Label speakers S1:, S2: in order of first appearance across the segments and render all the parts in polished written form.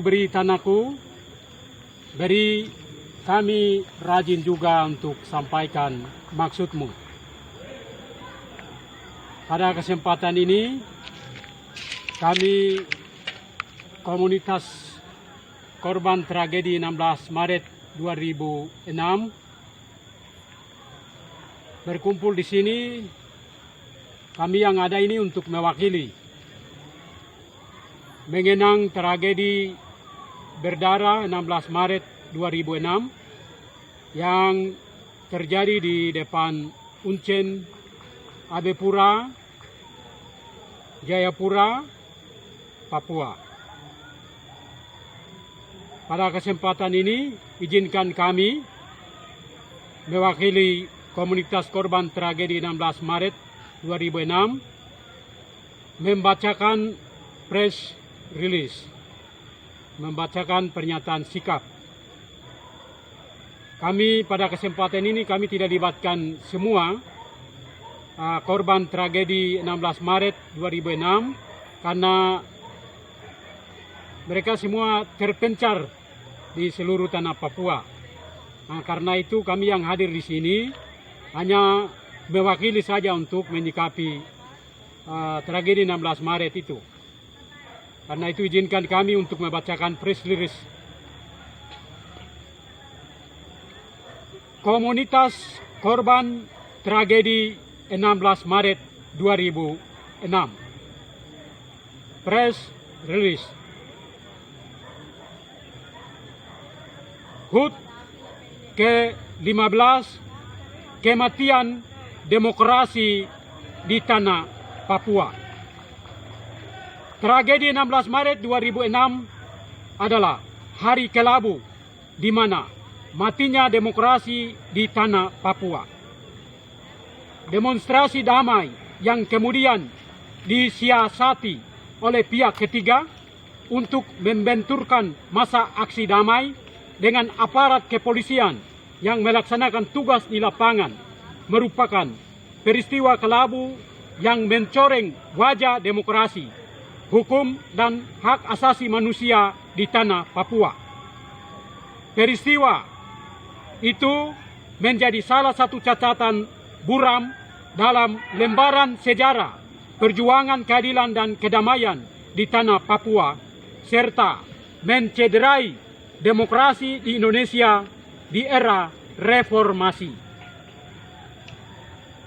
S1: beri tanahku, beri kami rajin juga untuk sampaikan maksudmu. Pada kesempatan ini, kami komunitas korban tragedi 16 Maret 2006 berkumpul di sini. Kami yang ada ini untuk mewakili mengenang tragedi berdarah 16 Maret 2006 yang terjadi di depan Uncen, Abepura, Jayapura, Papua. Pada kesempatan ini, izinkan kami mewakili komunitas korban tragedi 16 Maret 2006 membacakan press release, membacakan pernyataan sikap. Kami pada kesempatan ini kami tidak libatkan semua korban tragedi 16 Maret 2006 karena mereka semua terpencar di seluruh tanah Papua. Nah, karena itu kami yang hadir di sini hanya mewakili saja untuk menyikapi tragedi 16 Maret itu. Karena itu izinkan kami untuk membacakan press release. Komunitas korban tragedi 16 Maret 2006. Press release. HUT ke-15, kematian demokrasi di tanah Papua. Tragedi 16 Maret 2006 adalah hari kelabu di mana matinya demokrasi di tanah Papua. Demonstrasi damai yang kemudian disiasati oleh pihak ketiga untuk membenturkan masa aksi damai dengan aparat kepolisian yang melaksanakan tugas di lapangan merupakan peristiwa kelabu yang mencoreng wajah demokrasi, hukum, dan hak asasi manusia di tanah Papua. Peristiwa itu menjadi salah satu catatan buram dalam lembaran sejarah perjuangan keadilan dan kedamaian di tanah Papua, serta mencederai demokrasi di Indonesia di era reformasi.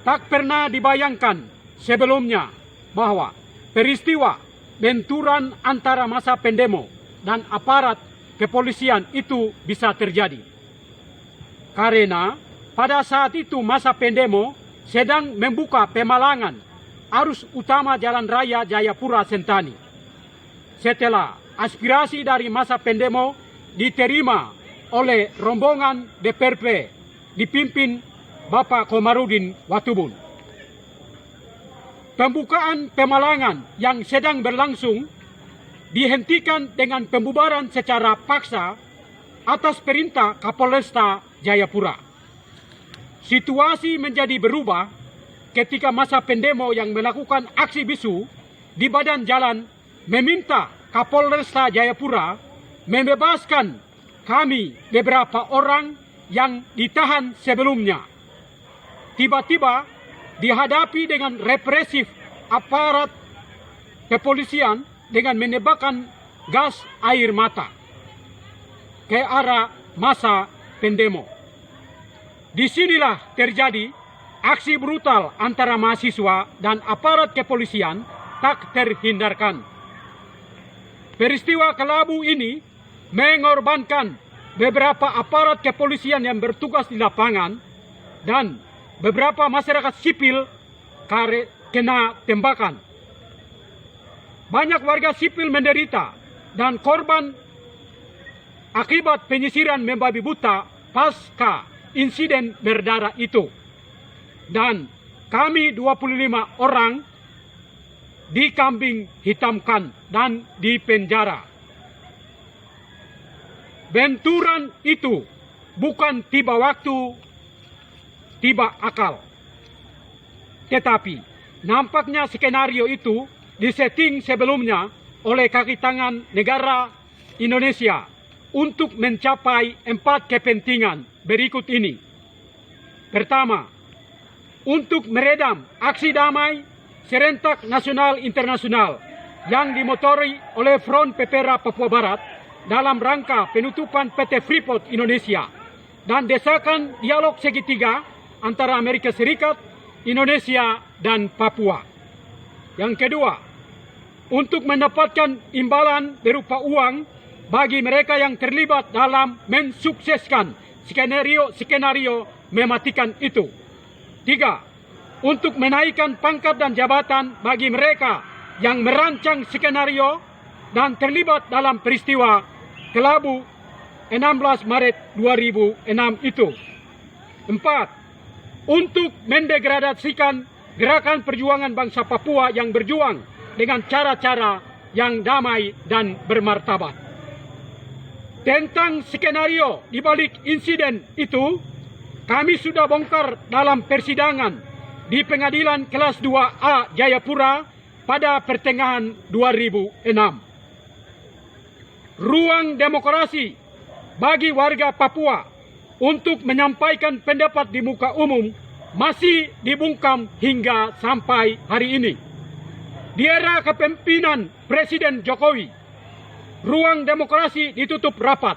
S1: Tak pernah dibayangkan sebelumnya bahwa peristiwa benturan antara massa pendemo dan aparat kepolisian itu bisa terjadi. Karena pada saat itu massa pendemo sedang membuka pemalangan arus utama Jalan Raya Jayapura Sentani. Setelah aspirasi dari massa pendemo diterima oleh rombongan DPRP dipimpin Bapak Komarudin Watubun. Pembukaan pemalangan yang sedang berlangsung dihentikan dengan pembubaran secara paksa atas perintah Kapolresta Jayapura. Situasi menjadi berubah ketika massa pendemo yang melakukan aksi bisu di badan jalan meminta Kapolresta Jayapura membebaskan kami beberapa orang yang ditahan sebelumnya. Tiba-tiba dihadapi dengan represif aparat kepolisian dengan menembakkan gas air mata ke arah massa pendemo. Disinilah terjadi aksi brutal antara mahasiswa dan aparat kepolisian tak terhindarkan. Peristiwa kelabu ini mengorbankan beberapa aparat kepolisian yang bertugas di lapangan dan beberapa masyarakat sipil kena tembakan. Banyak warga sipil menderita dan korban akibat penyisiran membabi buta pasca insiden berdarah itu. Dan kami 25 orang dikambing hitamkan dan dipenjara. Benturan itu bukan tiba waktu, tiba akal. Tetapi nampaknya skenario itu disetting sebelumnya oleh kaki tangan negara Indonesia untuk mencapai 4 kepentingan berikut ini. Pertama, untuk meredam aksi damai serentak nasional internasional yang dimotori oleh Front Pepera Papua Barat dalam rangka penutupan PT Freeport Indonesia dan desakan dialog segitiga antara Amerika Serikat, Indonesia, dan Papua. Yang kedua, untuk mendapatkan imbalan berupa uang bagi mereka yang terlibat dalam mensukseskan skenario mematikan itu. Tiga, untuk menaikkan pangkat dan jabatan bagi mereka yang merancang skenario dan terlibat dalam peristiwa Kelabu 16 Maret 2006 itu. Empat, untuk mendegradasikan gerakan perjuangan bangsa Papua yang berjuang dengan cara-cara yang damai dan bermartabat. Tentang skenario di balik insiden itu, kami sudah bongkar dalam persidangan di Pengadilan Kelas 2A Jayapura pada pertengahan 2006. Ruang demokrasi bagi warga Papua untuk menyampaikan pendapat di muka umum masih dibungkam hingga sampai hari ini. Di era kepemimpinan Presiden Jokowi, ruang demokrasi ditutup rapat.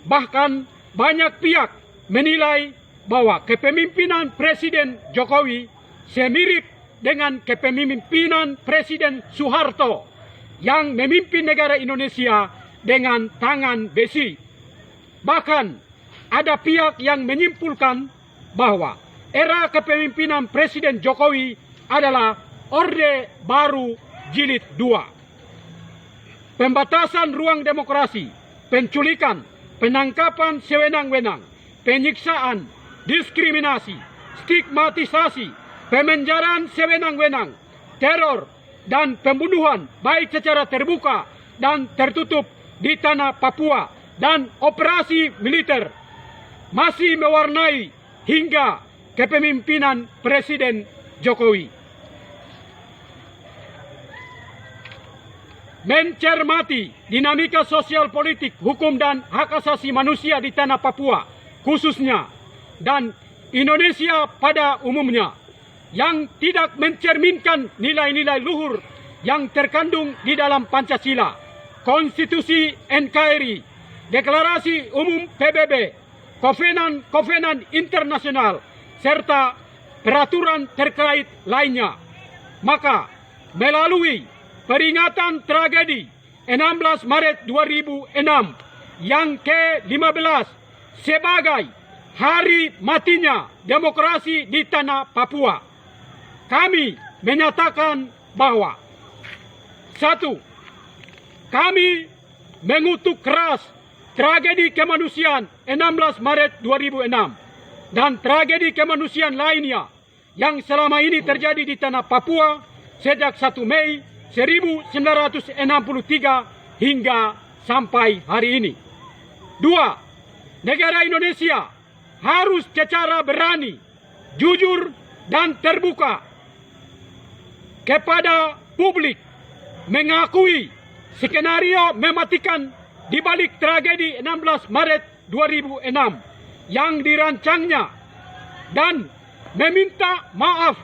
S1: Bahkan banyak pihak menilai bahwa kepemimpinan Presiden Jokowi semirip dengan kepemimpinan Presiden Soeharto yang memimpin negara Indonesia dengan tangan besi. Bahkan ada pihak yang menyimpulkan bahwa era kepemimpinan Presiden Jokowi adalah Orde Baru Jilid 2. Pembatasan ruang demokrasi, penculikan, penangkapan sewenang-wenang, penyiksaan, diskriminasi, stigmatisasi, pemenjaraan sewenang-wenang, teror, dan pembunuhan baik secara terbuka dan tertutup di tanah Papua dan operasi militer masih mewarnai hingga kepemimpinan Presiden Jokowi. Mencermati dinamika sosial politik, hukum dan hak asasi manusia di tanah Papua khususnya dan Indonesia pada umumnya yang tidak mencerminkan nilai-nilai luhur yang terkandung di dalam Pancasila, Konstitusi NKRI, Deklarasi Umum PBB, Kovenan Internasional, serta peraturan terkait lainnya. Maka melalui peringatan tragedi 16 Maret 2006 yang ke-15 sebagai hari matinya demokrasi di tanah Papua, kami menyatakan bahwa 1. Kami mengutuk keras tragedi kemanusiaan 16 Maret 2006 dan tragedi kemanusiaan lainnya yang selama ini terjadi di tanah Papua sejak 1 Mei 1963 hingga sampai hari ini. 2. Negara Indonesia harus secara berani, jujur, dan terbuka kepada publik mengakui skenario mematikan di balik tragedi 16 Maret 2006 yang dirancangnya dan meminta maaf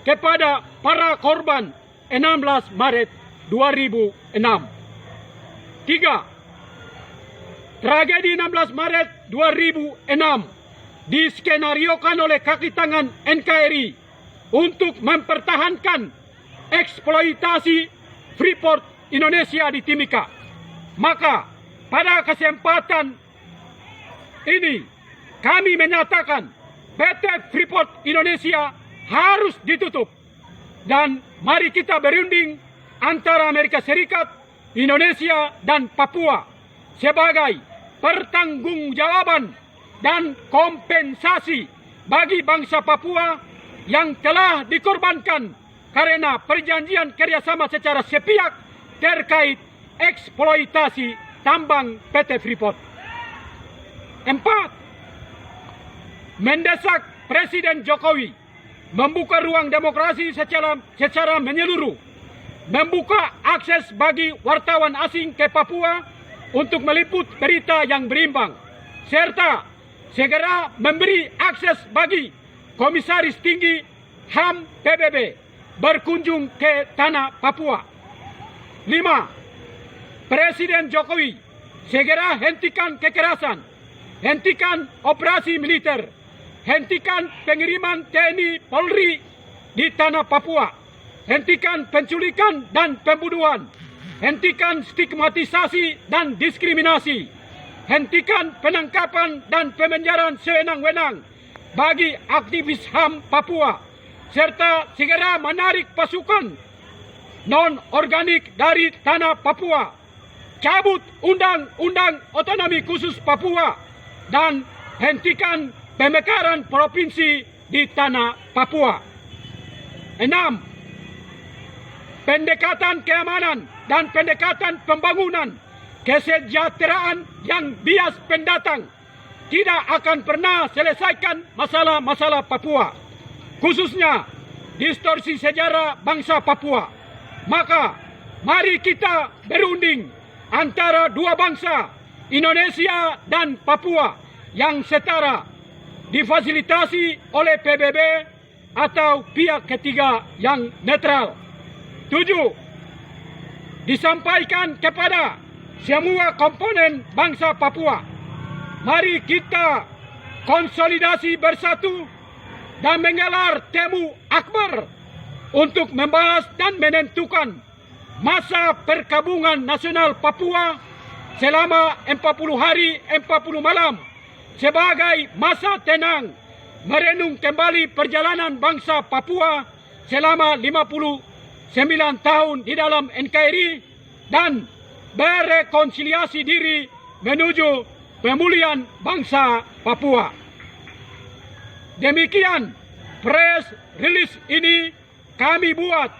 S1: kepada para korban 16 Maret 2006. 3. Tragedi 16 Maret 2006 diskenariokan oleh kaki tangan NKRI untuk mempertahankan eksploitasi Freeport Indonesia di Timika. Maka pada kesempatan ini kami menyatakan PT Freeport Indonesia harus ditutup dan mari kita berunding antara Amerika Serikat, Indonesia, dan Papua sebagai pertanggungjawaban dan kompensasi bagi bangsa Papua yang telah dikorbankan karena perjanjian kerjasama secara sepihak terkait eksploitasi tambang PT Freeport. 4. Mendesak Presiden Jokowi membuka ruang demokrasi secara menyeluruh, membuka akses bagi wartawan asing ke Papua untuk meliput berita yang berimbang, serta segera memberi akses bagi Komisaris Tinggi HAM PBB berkunjung ke tanah Papua. 5. Presiden Jokowi segera hentikan kekerasan, hentikan operasi militer, hentikan pengiriman TNI Polri di tanah Papua, hentikan penculikan dan pembunuhan, hentikan stigmatisasi dan diskriminasi, hentikan penangkapan dan pemenjaraan sewenang-wenang bagi aktivis HAM Papua, serta segera menarik pasukan non-organik dari tanah Papua, cabut Undang-Undang Otonomi Khusus Papua, dan hentikan pemekaran provinsi di tanah Papua. 6. Pendekatan keamanan dan pendekatan pembangunan kesejahteraan yang bias pendatang tidak akan pernah selesaikan masalah-masalah Papua, khususnya distorsi sejarah bangsa Papua. Maka mari kita berunding antara dua bangsa, Indonesia dan Papua, yang setara, difasilitasi oleh PBB atau pihak ketiga yang netral. 7. Disampaikan kepada semua komponen bangsa Papua, mari kita konsolidasi bersatu dan menggelar temu akbar untuk membahas dan menentukan masa perkabungan nasional Papua selama 40 hari 40 malam sebagai masa tenang, merenung kembali perjalanan bangsa Papua selama 59 tahun di dalam NKRI dan berekonsiliasi diri menuju pemulihan bangsa Papua. Demikian press release ini kami buat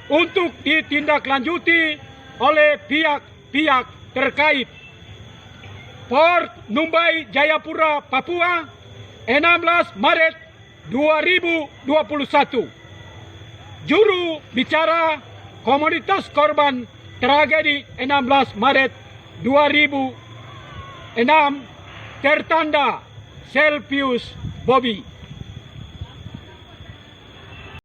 S1: untuk ditindaklanjuti oleh pihak-pihak terkait. Port Numbai Jayapura, Papua, 16 Maret 2021. Juru bicara komunitas korban tragedi 16 Maret 2006 tertanda Selpius Bobby.